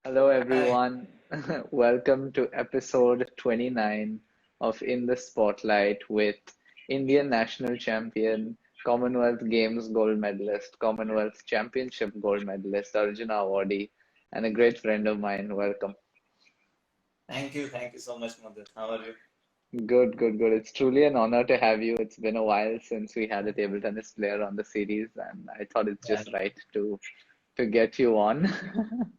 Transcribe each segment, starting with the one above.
Hello, Hi. everyone. Welcome to episode 29 of In the Spotlight with Indian national champion, Commonwealth Games Gold Medalist, Commonwealth Championship Gold Medalist, Arjuna Awardee, and a great friend of mine. Welcome. Thank you. Thank you so much, Madhu. How are you? Good, good, good. It's truly an honor to have you. It's been a while since we had a table tennis player on the series, and I thought it's Yeah. just right to get you on.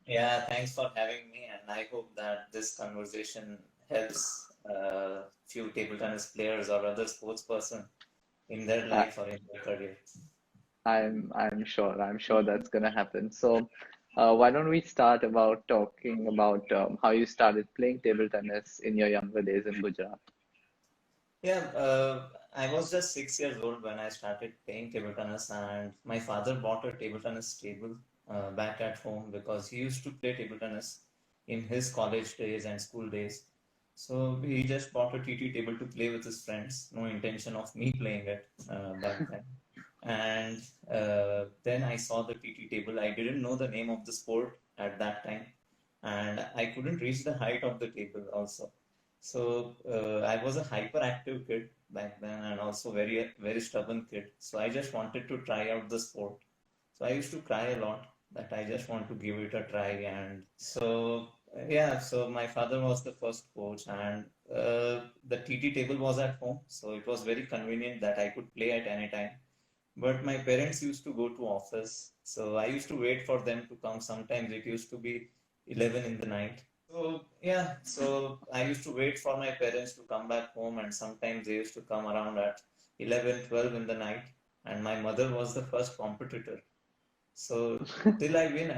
Yeah, thanks for having me, and I hope that this conversation helps few table tennis players or other sports person in their I, life or in their career. I'm sure that's gonna happen. So, why don't we start about talking about how you started playing table tennis in your younger days in Gujarat? Yeah, I was just 6 years old when I started playing table tennis, and my father bought a table tennis table back at home because he used to play table tennis in his college days and school days. So he just bought a TT table to play with his friends, no intention of me playing it back then. And then I saw the TT table. I didn't know the name of the sport at that time, and I couldn't reach the height of the table also. So I was a hyperactive kid back then, and also very stubborn kid. So I just wanted to try out the sport. So I used to cry a lot that I just want to give it a try. And so yeah, so my father was the first coach, and the TT table was at home, so it was very convenient that I could play at any time. But my parents used to go to office, so I used to wait for them to come. Sometimes it used to be 11 in the night. So yeah, so I used to wait for my parents to come back home, and sometimes they used to come around at 11, 12 in the night, and my mother was the first competitor. So till I win,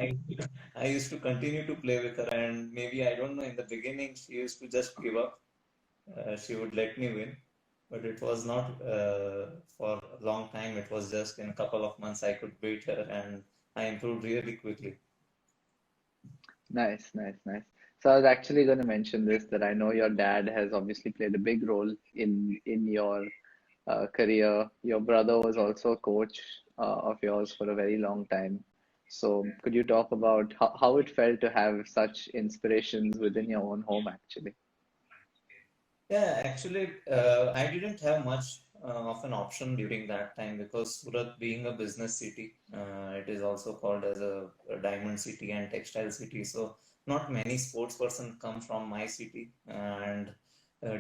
I used to continue to play with her, and maybe I don't know, in the beginning she used to just give up. She would let me win, but it was not for a long time. It was just in a couple of months I could beat her, and I improved really quickly. Nice, nice, nice. So I was actually going to mention this that I know your dad has obviously played a big role in your career. Your brother was also a coach of yours for a very long time. So could you talk about how it felt to have such inspirations within your own home, actually? Yeah, actually, I didn't have much of an option during that time because Surat being a business city, it is also called as a diamond city and textile city. So not many sports person come from my city, and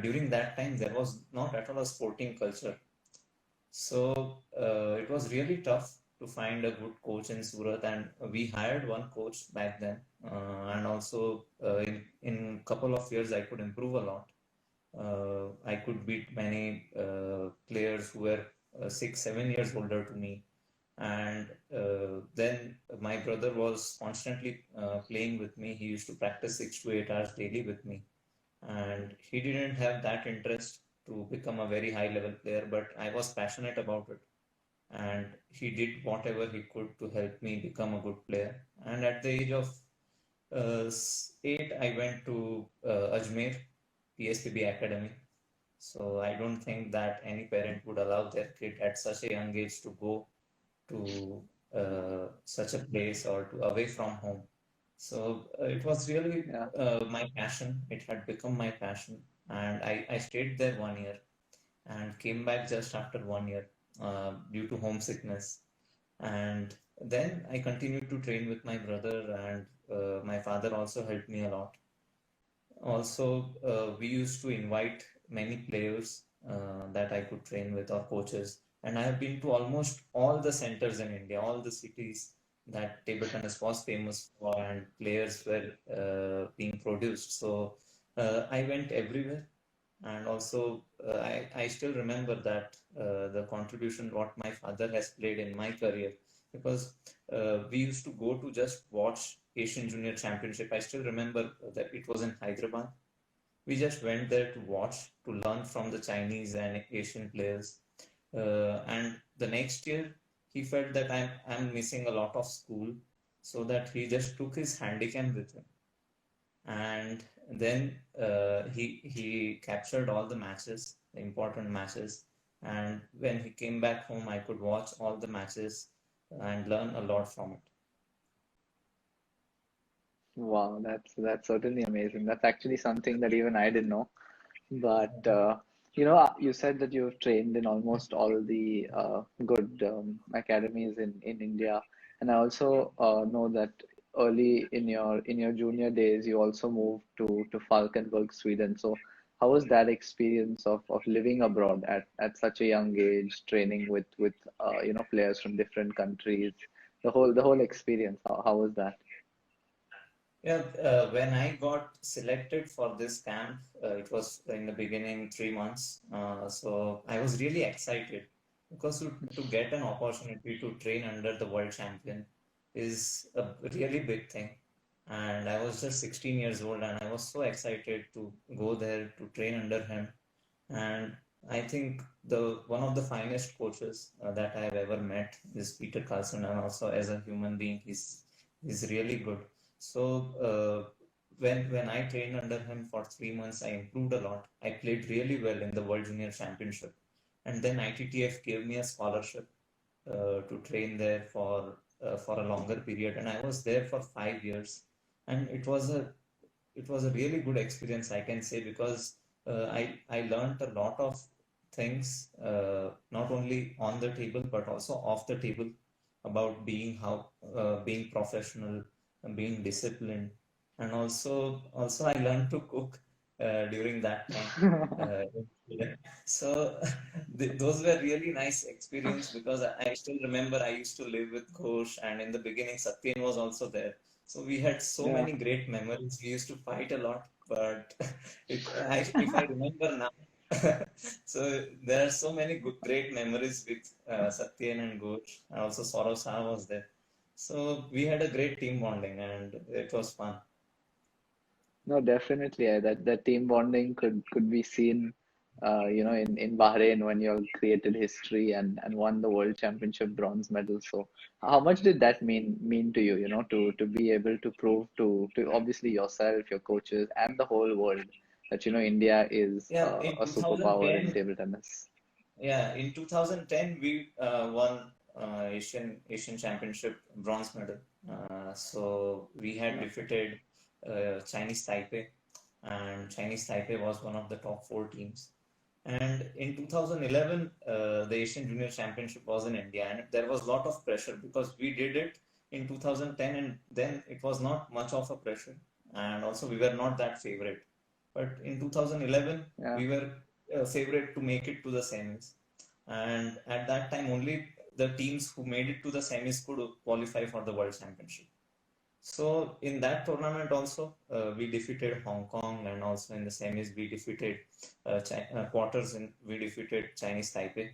during that time there was not at all a sporting culture. So it was really tough to find a good coach in Surat, and we hired one coach back then. And also in couple of years, I could improve a lot. I could beat many players who were 6, 7 years older to me. And then my brother was constantly playing with me. He used to practice 6 to 8 hours daily with me, and he didn't have that interest to become a very high level player, but I was passionate about it, and he did whatever he could to help me become a good player. And at the age of 8, I went to Ajmer PSPB Academy. So I don't think that any parent would allow their kid at such a young age to go to such a place or to away from home. So it was really Yeah. my passion. It had become my passion. And I stayed there 1 year and came back just after 1 year due to homesickness. And then I continued to train with my brother, and my father also helped me a lot. Also, we used to invite many players that I could train with, or coaches. And I have been to almost all the centers in India, all the cities that table tennis was famous for, and players were being produced. So I went everywhere. And also, I still remember that the contribution what my father has played in my career, because we used to go to just watch Asian Junior Championship. I still remember that it was in Hyderabad. We just went there to watch, to learn from the Chinese and Asian players. And the next year, he felt that I'm missing a lot of school, so that he just took his handicap with him. And then he captured all the matches, the important matches. And when he came back home, I could watch all the matches and learn a lot from it. Wow, that's certainly amazing. That's actually something that even I didn't know. But you said that you've trained in almost all the good academies in India, and I also know that early in your junior days, you also moved to Falkenberg, Sweden. So, how was that experience of living abroad at such a young age, training with players from different countries, the whole experience? How was that? Yeah, when I got selected for this camp, it was in the beginning 3 months. So I was really excited because to get an opportunity to train under the world champion is a really big thing. And I was just 16 years old and I was so excited to go there to train under him. And I think the one of the finest coaches that I have ever met is Peter Carlson, and also as a human being, he's really good. So when I trained under him for 3 months, I improved a lot. I played really well in the World Junior Championship, and then ITTF gave me a scholarship to train there for a longer period, and I was there for 5 years, and it was a really good experience, I can say, because I learned a lot of things, not only on the table but also off the table about being professional and being disciplined, and also I learned to cook during that time. Uh, so those were really nice experience because I still remember I used to live with Ghosh, and in the beginning Satyen was also there. So we had so Yeah. many great memories. We used to fight a lot, but if I remember now, so there are so many good, great memories with Satyen and Ghosh, and also Saurav Shah was there. So we had a great team bonding, and it was fun. No, definitely. That team bonding could be seen, in Bahrain when you all created history and won the World Championship bronze medal. So, how much did that mean to you? To be able to prove to obviously yourself, your coaches, and the whole world that India is Yeah, in a superpower in 2010, table tennis. yeah, in 2010 we won Asian Championship bronze medal. So we had Yeah, defeated Chinese Taipei, and Chinese Taipei was one of the top four teams. And in 2011, the Asian Junior Championship was in India, and there was a lot of pressure because we did it in 2010, and then it was not much of a pressure, and also we were not that favorite. But in 2011, yeah. we were favorite to make it to the semis, and at that time, only the teams who made it to the semis could qualify for the World Championship. So in that tournament also, we defeated Hong Kong, and also in the semis we defeated quarters, and we defeated Chinese Taipei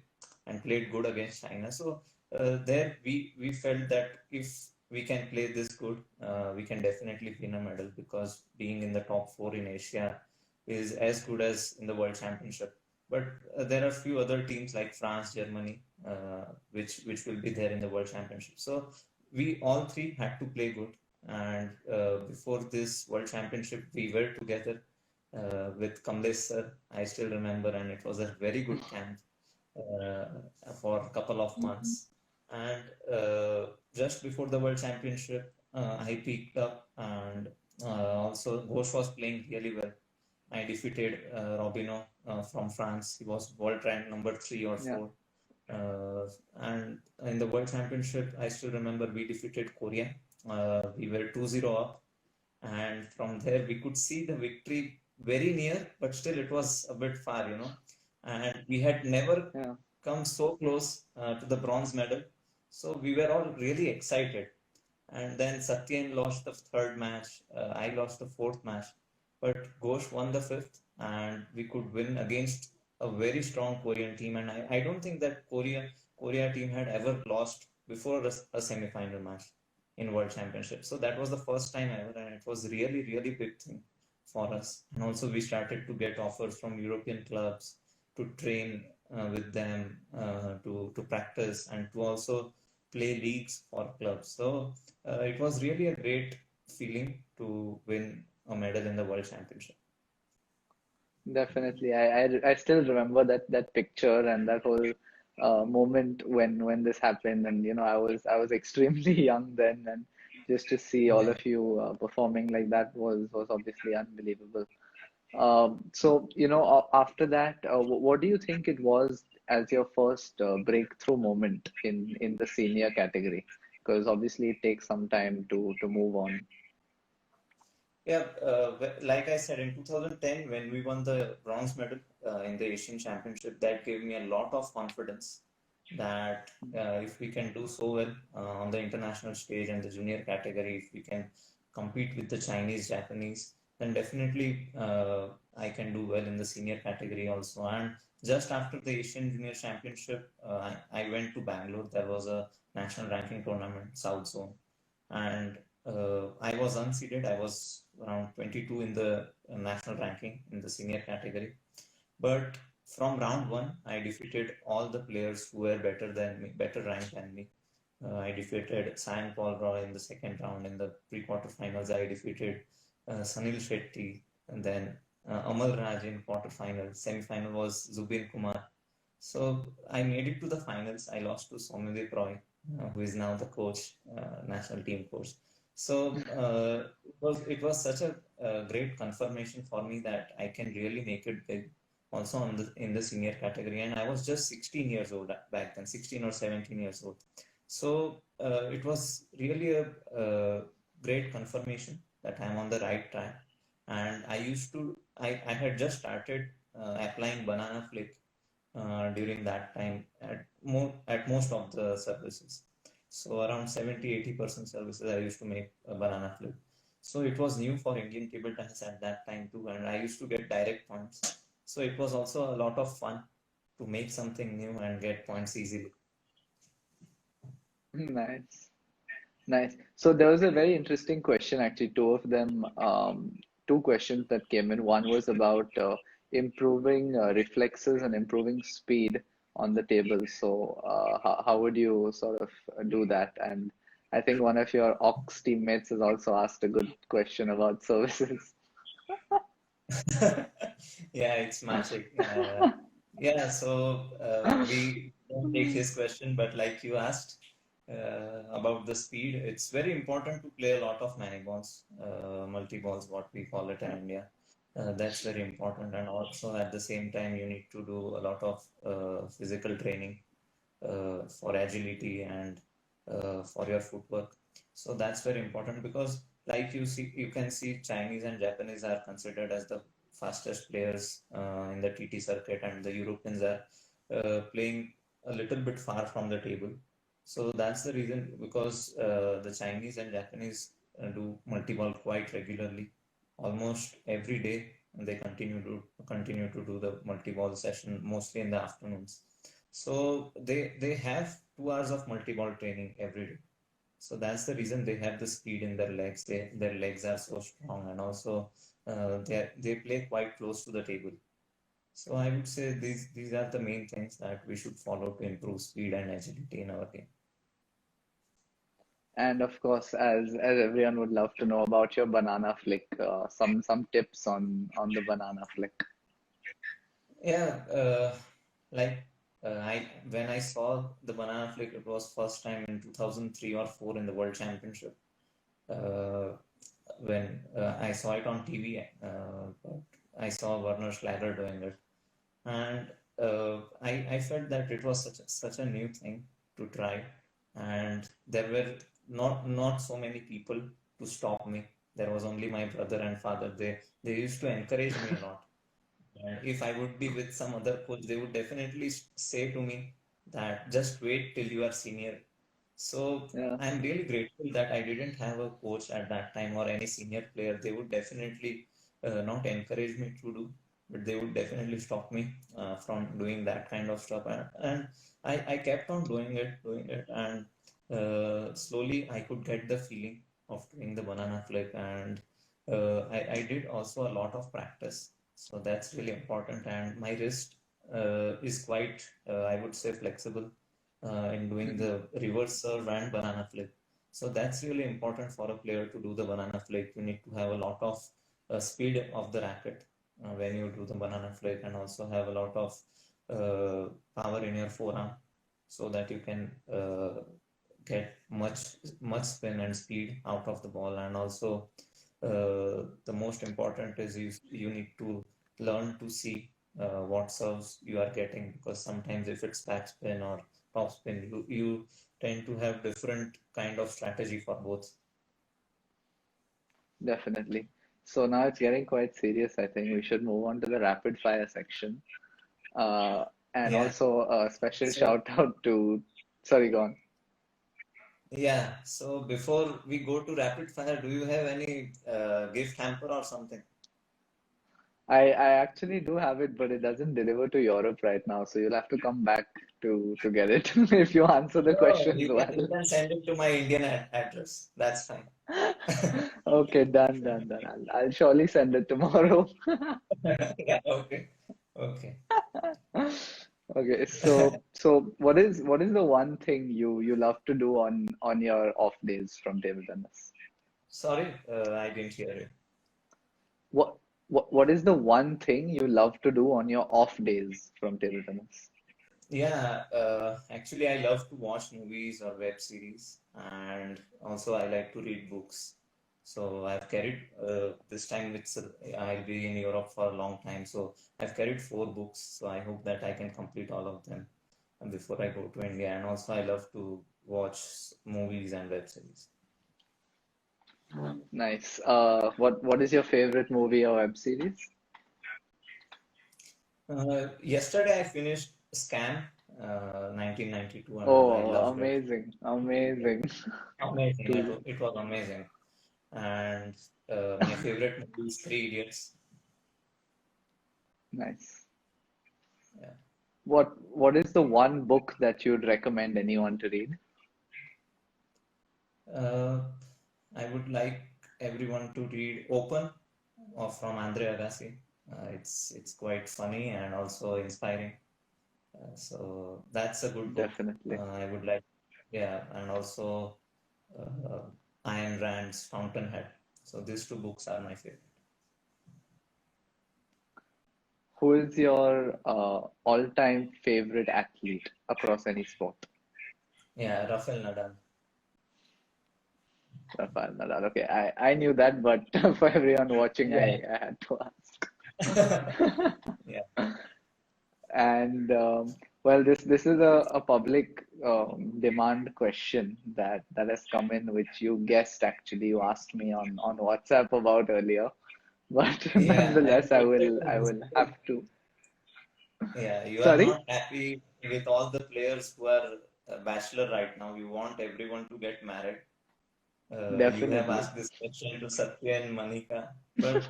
and played good against China. So there we felt that if we can play this good, we can definitely win a medal, because being in the top four in Asia is as good as in the World Championship. But there are few other teams like France, Germany, which will be there in the World Championship. So we all three had to play good, and before this World Championship, we were together with Kamlesh sir. I still remember, and it was a very good camp uh, for a couple of months. And just before the World Championship, I peaked up, and also Ghosh was playing really well. I defeated Robino from France. He was world ranked number three or Yeah. four. And in the World Championship, I still remember we defeated Korea. We were 2-0 up, and from there we could see the victory very near, but still it was a bit far, And we had never Yeah. come so close to the bronze medal, so we were all really excited. And then Satyen lost the third match. I lost the fourth match, but Ghosh won the fifth, and we could win against a very strong Korean team. And I don't think that Korea team had ever lost before a semi-final match in World Championship. So that was the first time ever, and it was really, really big thing for us. And also we started to get offers from European clubs to train with them, to practice, and to also play leagues for clubs. So it was really a great feeling to win a medal in the World Championship. Definitely. I still remember that picture and that whole moment when this happened, and I was extremely young then, and just to see all Yeah. of you performing like that was obviously unbelievable. So, after that, what do you think it was as your first breakthrough moment in the senior category? Because obviously it takes some time to move on. Yeah, like I said, in 2010, when we won the bronze medal in the Asian Championship, that gave me a lot of confidence that if we can do so well on the international stage and the junior category, if we can compete with the Chinese, Japanese, then definitely I can do well in the senior category also. And just after the Asian Junior Championship, I went to Bangalore. There was a national ranking tournament, South Zone, and I was unseeded. I was around 22 in the national ranking in the senior category. But from round one, I defeated all the players who were better than me, better ranked than me. I defeated Sang Paul Roy in the second round. In the pre-quarterfinals, I defeated Sunil Shetty, and then Amal Raj in quarterfinal. Semi-final was Zubin Kumar. So I made it to the finals. I lost to Soumyadeep Roy, who is now the coach, national team coach. So it was such a great confirmation for me that I can really make it big, also in the senior category. And I was just 16 years old back then, 16 or 17 years old. So it was really a great confirmation that I'm on the right track. And I had just started applying banana flick during that time at most of the services. So around 70-80% services I used to make a banana flip. So it was new for Indian table tennis at that time too, and I used to get direct points. So it was also a lot of fun to make something new and get points easily. Nice. Nice. So there was a very interesting question, actually, two of them, two questions that came in. One was about improving reflexes and improving speed on the table. So how would you sort of do that? And I think one of your Ox teammates has also asked a good question about services. Yeah, it's magic. Yeah, so we don't take his question, but like you asked about the speed, it's very important to play a lot of many balls, multi balls, what we call it in India. That's very important, and also at the same time, you need to do a lot of physical training for agility and for your footwork. So that's very important because, like you can see Chinese and Japanese are considered as the fastest players in the TT circuit, and the Europeans are playing a little bit far from the table. So that's the reason because the Chinese and Japanese do multi-ball quite regularly, almost every day, and they continue to do the multi-ball session mostly in the afternoons. So they have 2 hours of multi-ball training every day. So that's the reason they have the speed in their legs. Their legs are so strong, and also they play quite close to the table. So I would say these are the main things that we should follow to improve speed and agility in our game. And of course, as everyone would love to know about your banana flick, some tips on the banana flick. Yeah, like I when I saw the banana flick, it was first time in 2003 or 4 in the World Championship. Uh, when I saw it on TV, but I saw Werner Schlager doing it, and I felt that it was such a new thing to try, and there were not so many people to stop me. There was only my brother and father. They used to encourage me a lot. And if I would be with some other coach, they would definitely say to me that just wait till you are senior. So Yeah. I'm really grateful that I didn't have a coach at that time or any senior player. They would definitely not encourage me to do, but they would definitely stop me from doing that kind of stuff. And I kept on doing it, and slowly I could get the feeling of doing the banana flip. And I did also a lot of practice. So that's really important. And my wrist is quite, I would say, flexible in doing Mhm. the reverse serve and banana flip. So that's really important for a player to do the banana flip. You need to have a lot of speed of the racket when you do the banana flip, and also have a lot of power in your forearm so that you can get much spin and speed out of the ball, and also the most important is you need to learn to see what serves you are getting, because sometimes if it's backspin or topspin, you tend to have different kind of strategy for both. Definitely. So now it's getting quite serious. I think we should move on to the rapid fire section. Uh, and Yeah. also a special So shout out to, sorry, go on. yeah. So before we go to rapid fire, do you have any gift hamper or something? I actually do have it, but it doesn't deliver to Europe right now. So you'll have to come back to get it if you answer the No, questions well. you can send it to my Indian address. That's fine. Okay, done, done, done. I'll surely send it tomorrow. Yeah, okay. Okay. Okay, so what is the one thing you love to do on your off days from table tennis? Sorry, I didn't hear it. What what is the one thing you love to do on your off days from table tennis? Yeah, actually, I love to watch movies or web series, and also I like to read books. So I've carried this time I'll be in Europe for a long time, so I've carried 4 books. So I hope that I can complete all of them before I go to India. And also, I love to watch movies and web series. Nice. What is your favorite movie or web series? Yesterday, I finished Scam, 1992, and I Oh, loved it. amazing, amazing. Amazing. It, Too wa- it was amazing. And my favorite movie is Three Idiots. nice. Yeah. What is the one book that you'd recommend anyone to read? Uh, I would like everyone to read Open from Andre Agassi. It's quite funny and also inspiring. So that's a good book. Definitely. I would like, yeah, and also uh, Ayn Rand's Fountainhead. So these 2 books are my favorite. Who is your all-time favorite athlete across any sport? Yeah, Rafael Nadal. Rafael Nadal. Okay, I knew that, but for everyone watching, Yeah. I had to ask. Yeah. And well, this is a public demand question that has come in, which you guessed actually. You asked me on WhatsApp about earlier, but Yeah, I nonetheless, was I expecting this will because have to. yeah, you are Sorry? not happy with all the players who are a bachelor right now. You want everyone to get married. You have Definitely. asked this question to Satya and Manika, but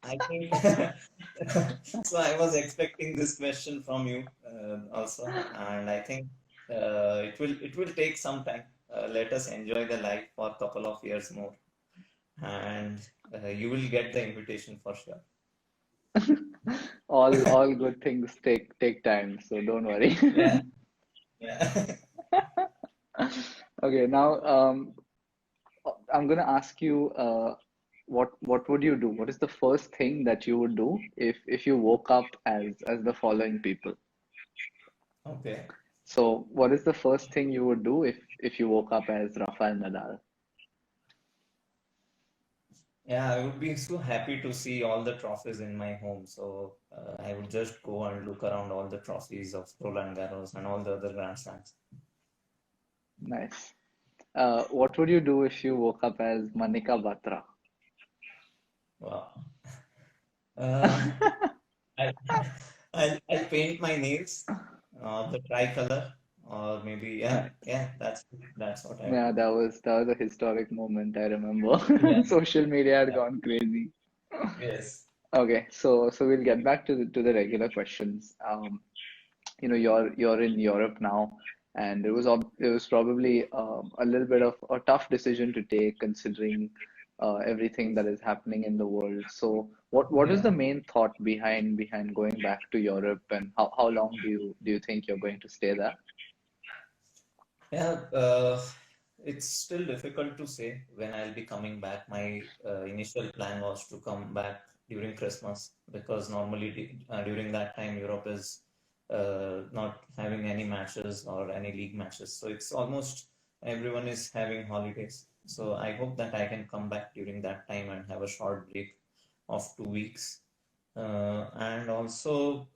I think so. I was expecting this question from you also, and I think it will take some time. Let us enjoy the life for a couple of years more, and you will get the invitation for sure. All good things take time, so don't worry. Yeah, yeah. Okay, now I'm gonna ask you what would you do? What is the first thing that you would do if you woke up as the following people? Okay. So what is the first thing you would do if you woke up as Rafael Nadal? Yeah, I would be so happy to see all the trophies in my home. So I would just go and look around all the trophies of Roland Garros and all the other Grand Slams. Nice. What would you do if you woke up as Manika Batra? Wow. Uh, I, I'll paint my nails the tricolor, or maybe Nice. that's what I would Yeah, do. that was a historic moment, I remember. Yeah, Social media had yeah, gone crazy. yes, Okay, so we'll get back to the regular questions. You're in Europe now, and it was probably a little bit of a tough decision to take considering everything that is happening in the world. So what is the yeah, main thought behind going back to Europe, and how long do you think you're going to stay there? yeah. It's still difficult to say when I'll be coming back. My initial plan was to come back during Christmas, because normally during that time Europe is not having any matches or any league matches. So it's almost everyone is having holidays. So I hope that I can come back during that time and have a short break of 2 weeks. And also,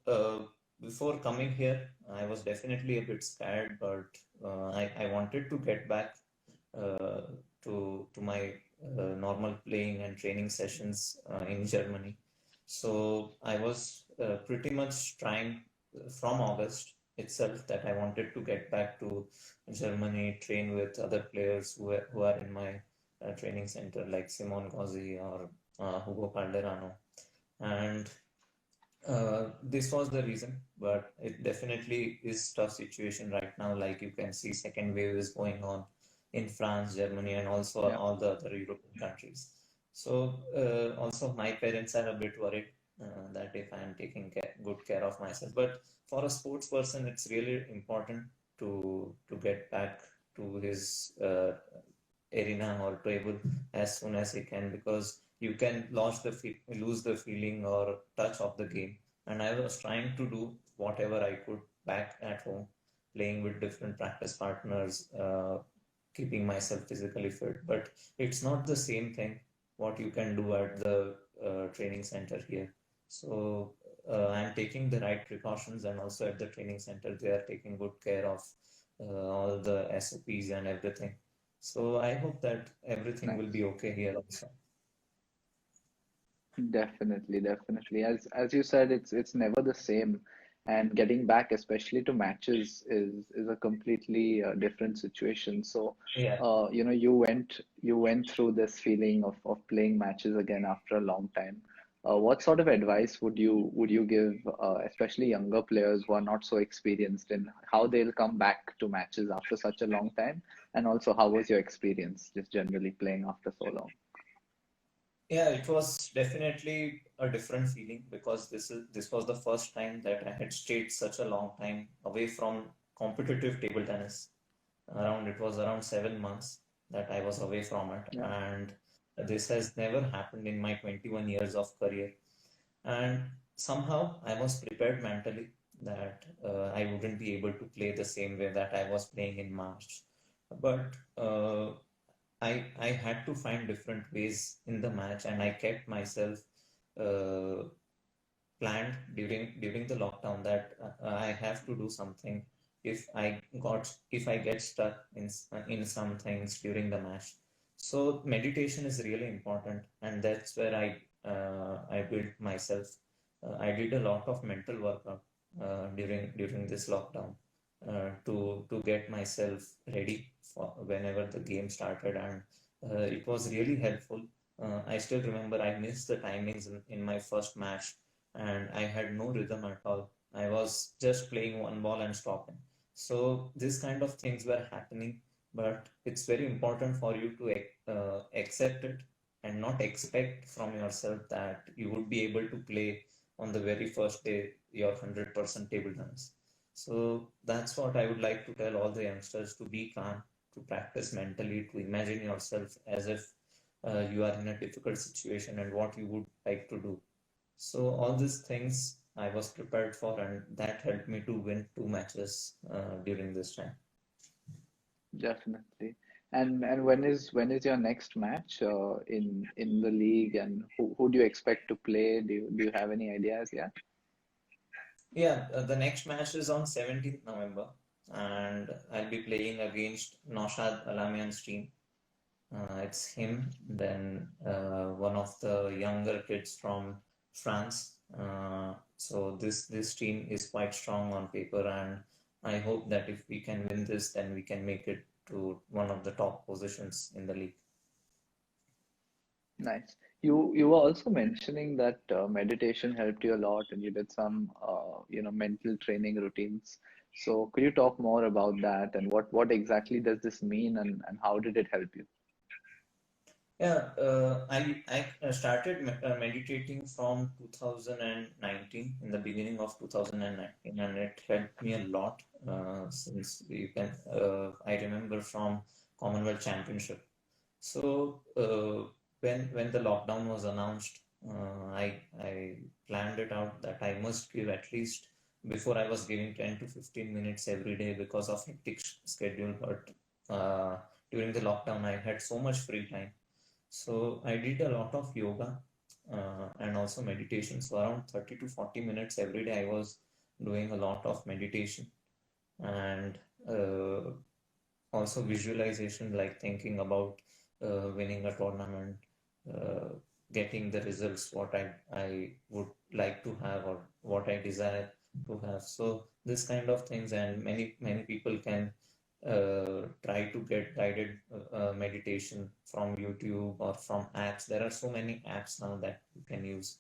before coming here, I was definitely a bit scared, but I wanted to get back uh, to my normal playing and training sessions in Germany. So I was pretty much trying from August itself that I wanted to get back to Germany, train with other players who are in my training center, like Simon Gauzy or Hugo Calderano. And this was the reason, but it definitely is tough situation right now. Like you can see, second wave is going on in France, Germany, and also Yeah, all the other European countries. So also my parents are a bit worried that if I am taking good care of myself. But for a sports person, it's really important to get back to his arena or table as soon as he can, because you can lose the feeling or touch of the game. And I was trying to do whatever I could back at home, playing with different practice partners, keeping myself physically fit. But it's not the same thing what you can do at the training center here. So I'm taking the right precautions, and also at the training center, they are taking good care of all the SOPs and everything. So I hope that everything will nice. be okay here also. Definitely, definitely. As you said, it's never the same, and getting back, especially to matches, is a completely different situation. So, Yeah. you went through this feeling of playing matches again after a long time. What sort of advice would you give, especially younger players who are not so experienced in how they'll come back to matches after such a long time? And also, how was your experience just generally playing after so long? Yeah, it was definitely a different feeling, because this was the first time that I had stayed such a long time away from competitive table tennis. It was around 7 months that I was away from it, Yeah. and this has never happened in my 21 years of career. And somehow I was prepared mentally that I wouldn't be able to play the same way that I was playing in March. But I had to find different ways in the match, and I kept myself uh, planned during the lockdown that I have to do something if I get stuck in some things during the match. So meditation is really important, and that's where I built myself. I did a lot of mental workout during this lockdown to get myself ready for whenever the game started, and it was really helpful. I still remember I missed the timings in my first match, and I had no rhythm at all. I was just playing one ball and stopping. So this kind of things were happening, but it's very important for you to accept it and not expect from yourself that you would be able to play on the very first day your 100% table tennis. So that's what I would like to tell all the youngsters, to be calm, to practice mentally, to imagine yourself as if you are in a difficult situation and what you would like to do. So all these things I was prepared for, and that helped me to win two matches during this time. Definitely. And when is your next match in the league, and who do you expect to play? Do you have any ideas yet? Yeah, the next match is on 17th November, and I'll be playing against Naushad Alamian's team. It's him, then one of the younger kids from France. So this team is quite strong on paper, and I hope that if we can win this, then we can make it to one of the top positions in the league. Nice. You were also mentioning that meditation helped you a lot, and you did some mental training routines. So could you talk more about that, and what exactly does this mean, and how did it help you? Yeah, I started meditating from 2019, in the beginning of 2019, and it helped me a lot since you can I remember from Commonwealth Championship. So when the lockdown was announced, I planned it out that I must give at least, before I was giving 10 to 15 minutes every day because of hectic schedule. But uh, during the lockdown, I had so much free time. So I did a lot of yoga and also meditation. So around 30 to 40 minutes every day, I was doing a lot of meditation and uh, also visualization, like thinking about winning a tournament, uh, getting the results what I would like to have or what I desire to have. So this kind of things, and many people can try to get guided meditation from YouTube or from apps. There are so many apps now that you can use.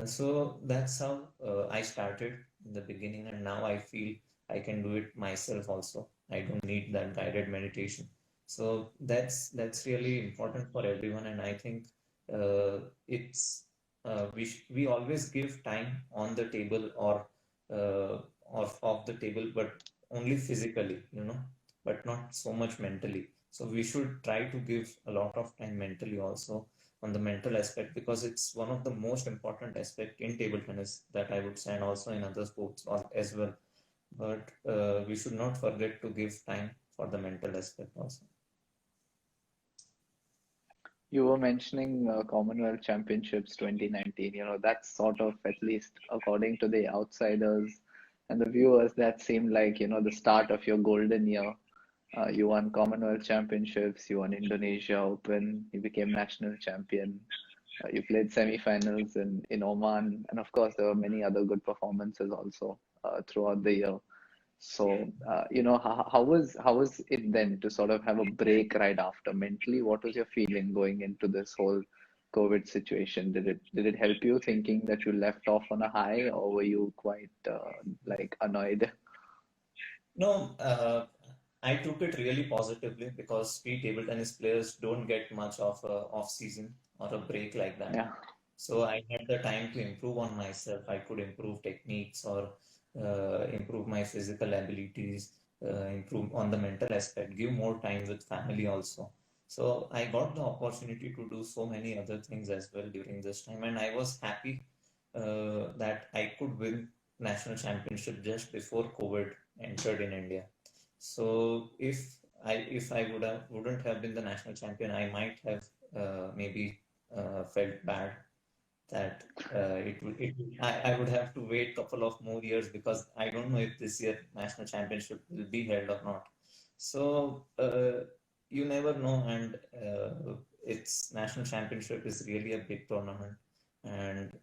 So that's how I started in the beginning, and now I feel I can do it myself also. I don't need that guided meditation. So that's really important for everyone, and I think it's we always give time on the table or off the table, but only physically, but not so much mentally. So we should try to give a lot of time mentally also on the mental aspect, because it's one of the most important aspect in table tennis that I would say, and also in other sports as well. But we should not forget to give time for the mental aspect also. You were mentioning Commonwealth Championships 2019. That's sort of, at least according to the outsiders and the viewers, that seemed like, the start of your golden year. You won Commonwealth Championships, you won Indonesia Open, you became national champion, you played semi-finals in Oman, and of course, there were many other good performances also throughout the year. So, how was it then to sort of have a break right after? Mentally, what was your feeling going into this whole COVID situation? Did it help you, thinking that you left off on a high, or were you quite like annoyed? No, I took it really positively, because we table tennis players don't get much of a off season or a break like that. Yeah, So I had the time to improve on myself. I could improve techniques or improve my physical abilities, improve on the mental aspect, give more time with family also. So I got the opportunity to do so many other things as well during this time, and I was happy that I could win national championship just before COVID entered in India. So if I wouldn't have been the national champion, I might have maybe felt bad that I would have to wait couple of more years, because I don't know if this year national championship will be held or not. So you never know, and it's national championship is really a big tournament, and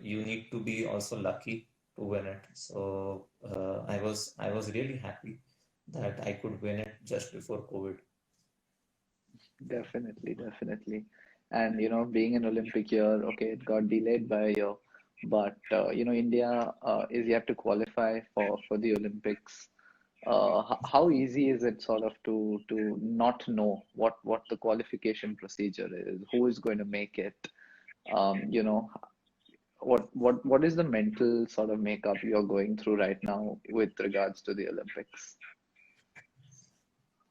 you need to be also lucky to win it. So I was really happy that I could win it just before COVID. definitely, definitely. And being an Olympic year, okay, it got delayed by a year, but India is yet to qualify for the Olympics. How easy is it sort of to not know what the qualification procedure is, who is going to make it? Um, you know, what is the mental sort of makeup you're going through right now with regards to the Olympics?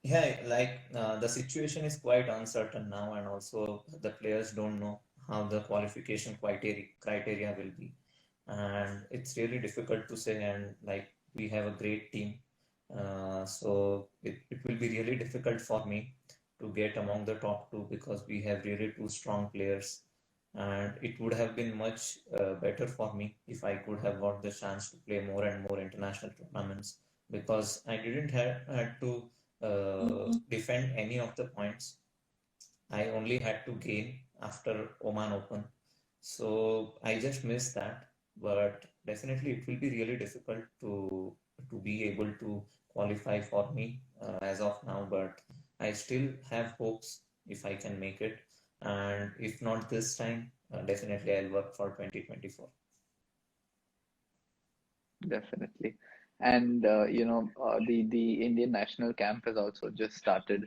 Yeah, like the situation is quite uncertain now, and also the players don't know how the qualification criteria will be, and it's really difficult to say. And like we have a great team, so it will be really difficult for me to get among the top two, because we have really two strong players, and it would have been much better for me if I could have got the chance to play more and more international tournaments, because I didn't have had to defend any of the points. I only had to gain after Oman Open. So I just missed that. But definitely it will be really difficult to be able to qualify for me as of now. But I still have hopes if I can make it. And if not this time, definitely I'll work for 2024. Definitely. And the Indian national camp has also just started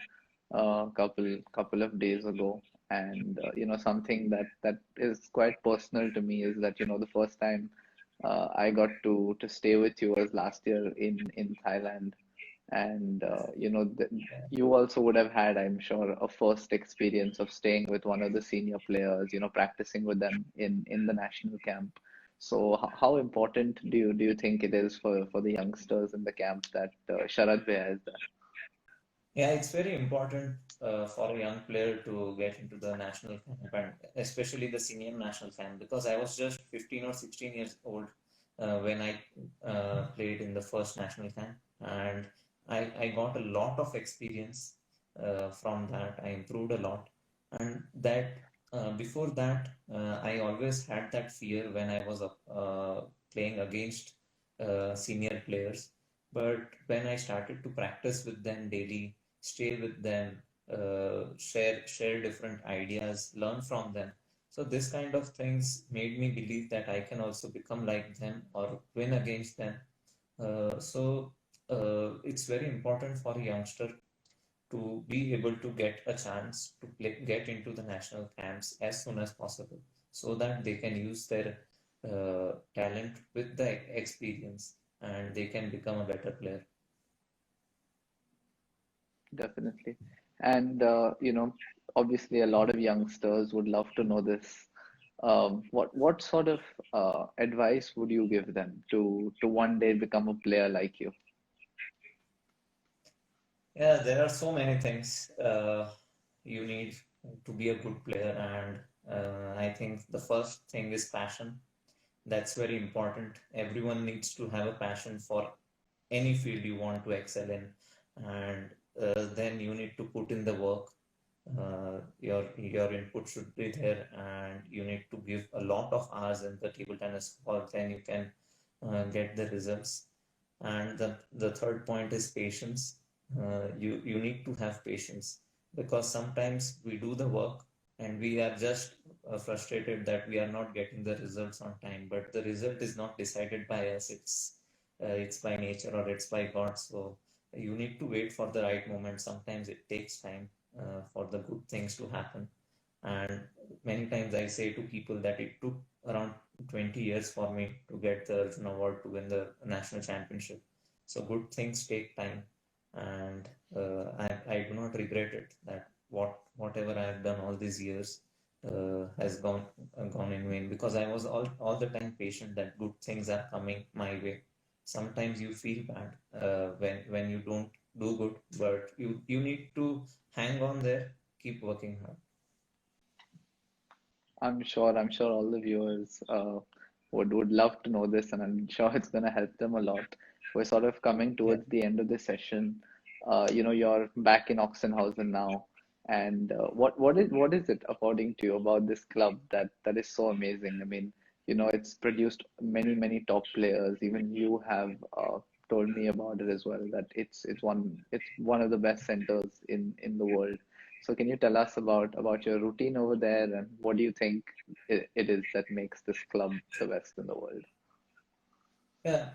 a couple of days ago. And something that is quite personal to me is that the first time I got to stay with you was last year in Thailand. And you also would have had, I'm sure, a first experience of staying with one of the senior players, practicing with them in the national camp. So how important do you think it is for the youngsters in the camp that Sharad Bhaiya is there? Yeah, it's very important for a young player to get into the national camp and especially the senior national camp because I was just 15 or 16 years old when I played in the first national camp and I got a lot of experience from that. I improved a lot and that before that I always had that fear when I was playing against senior players. But when I started to practice with them daily, stay with them, share different ideas, learn from them. So this kind of things made me believe that I can also become like them or win against them. It's very important for a youngster to be able to get a chance to get into the national camps as soon as possible, so that they can use their talent with the experience and they can become a better player. Definitely. And obviously a lot of youngsters would love to know this. What sort of advice would you give them to one day become a player like you? Yeah, there are so many things you need to be a good player, and I think the first thing is passion. That's very important. Everyone needs to have a passion for any field you want to excel in, and then you need to put in the work. Your input should be there, and you need to give a lot of hours in the table tennis court. Then you can get the results. And the third point is patience. You need to have patience because sometimes we do the work and we are just frustrated that we are not getting the results on time. But the result is not decided by us. It's by nature or it's by God. So you need to wait for the right moment. Sometimes it takes time for the good things to happen. And many times I say to people that it took around 20 years for me to get the Arjuna Award to win the national championship. So good things take time, and I do not regret it that whatever I have done all these years has gone in vain because I was all the time patient that good things are coming my way. Sometimes you feel bad when you don't do good, but you need to hang on there, keep working hard. I'm sure all the viewers would love to know this, and I'm sure it's going to help them a lot. We're sort of coming Yeah. towards the end of this session. You're back in Oxenhausen now, and what is it according to you about this club that is so amazing? I mean, it's produced many top players. Even you have told me about it as well, that it's one of the best centers in the world. So can you tell us about your routine over there and what do you think it is that makes this club the best in the world? Yeah,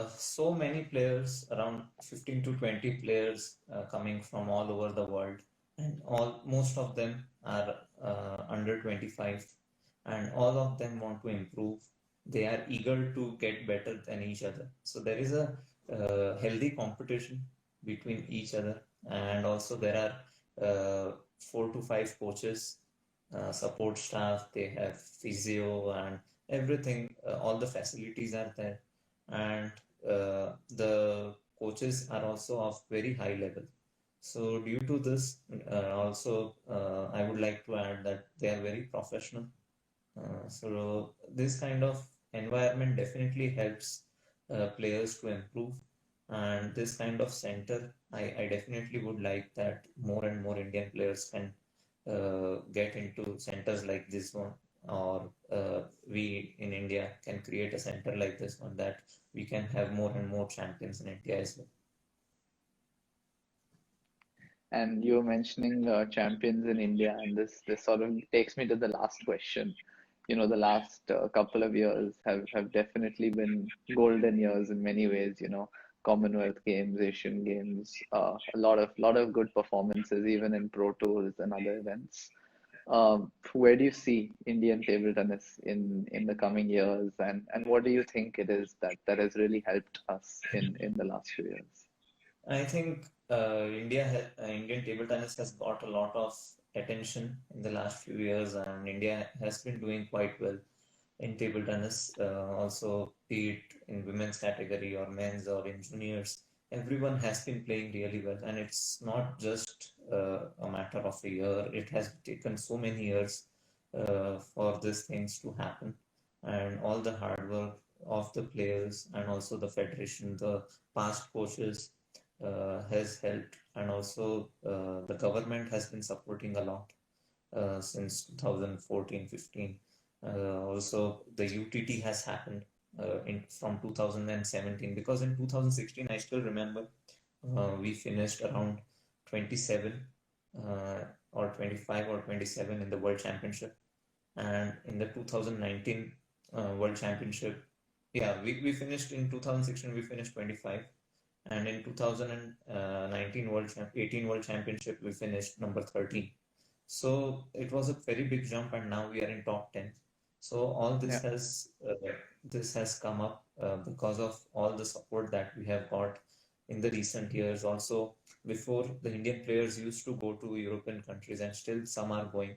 so many players, around 15 to 20 players coming from all over the world, and most of them are under 25, and all of them want to improve. They are eager to get better than each other. So there is a healthy competition between each other, and also there are 4 to 5 coaches, support staff. They have physio and everything. All the facilities are there and the coaches are also of very high level. So due to this, I would like to add that they are very professional. So this kind of environment definitely helps players to improve. And this kind of center, I definitely would like that more and more Indian players can get into centers like this one, or we in India can create a center like this one that we can have more and more champions in India as well. And you were mentioning champions in India, and this sort of takes me to the last question. The last couple of years have definitely been golden years in many ways. Commonwealth Games, Asian Games, a lot of good performances, even in Pro Tours and other events. Where do you see Indian table tennis in the coming years, and what do you think it is that has really helped us in the last few years? I think Indian table tennis has got a lot of attention in the last few years, and India has been doing quite well in table tennis, also be it in women's category or men's or in juniors. everyone has been playing really well, and it's not just a matter of a year. It has taken so many years for these things to happen, and all the hard work of the players and also the federation, the past coaches has helped, and also the government has been supporting a lot since 2014-15. Also, the UTT has happened in from 2017, because in 2016 I still remember we finished around 27 uh, or 25 or 27 in the World Championship, and in the 2019 World Championship, yeah, we finished in 2016, we finished 25, and in 2019 18 World Championship we finished number 13. So it was a very big jump, and now we are in top 10. So all Yeah. this has come up because of all the support that we have got in the recent years. Also, before, the Indian players used to go to European countries, and still some are going.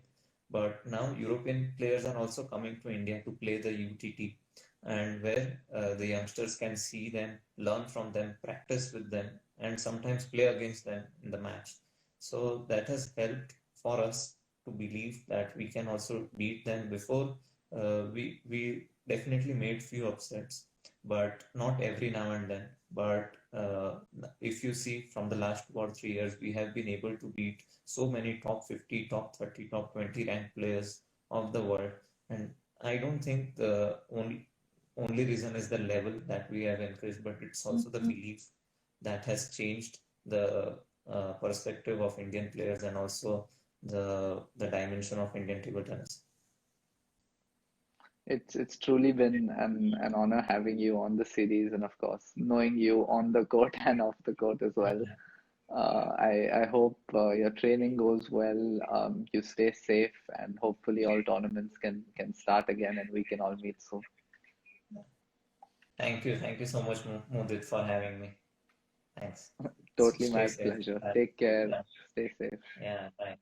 But now European players are also coming to India to play the UTT, and where the youngsters can see them, learn from them, practice with them, and sometimes play against them in the match. So that has helped for us to believe that we can also beat them. Before, we definitely made few upsets, but not every now and then. But if you see from the last 2 or 3 years, we have been able to beat so many top 50, top 30, top 20 ranked players of the world. And I don't think the only reason is the level that we have increased, but it's also the belief that has changed the perspective of Indian players, and also the dimension of Indian table tennis. It's truly been an honor having you on the series, and of course knowing you on the court and off the court as well. I hope your training goes well. You stay safe, and hopefully all tournaments can start again, and we can all meet soon. Thank you so much, Mudit, for having me. Thanks. Totally Stay my safe. pleasure. Bye. Take care. Yeah, Stay safe. yeah, bye.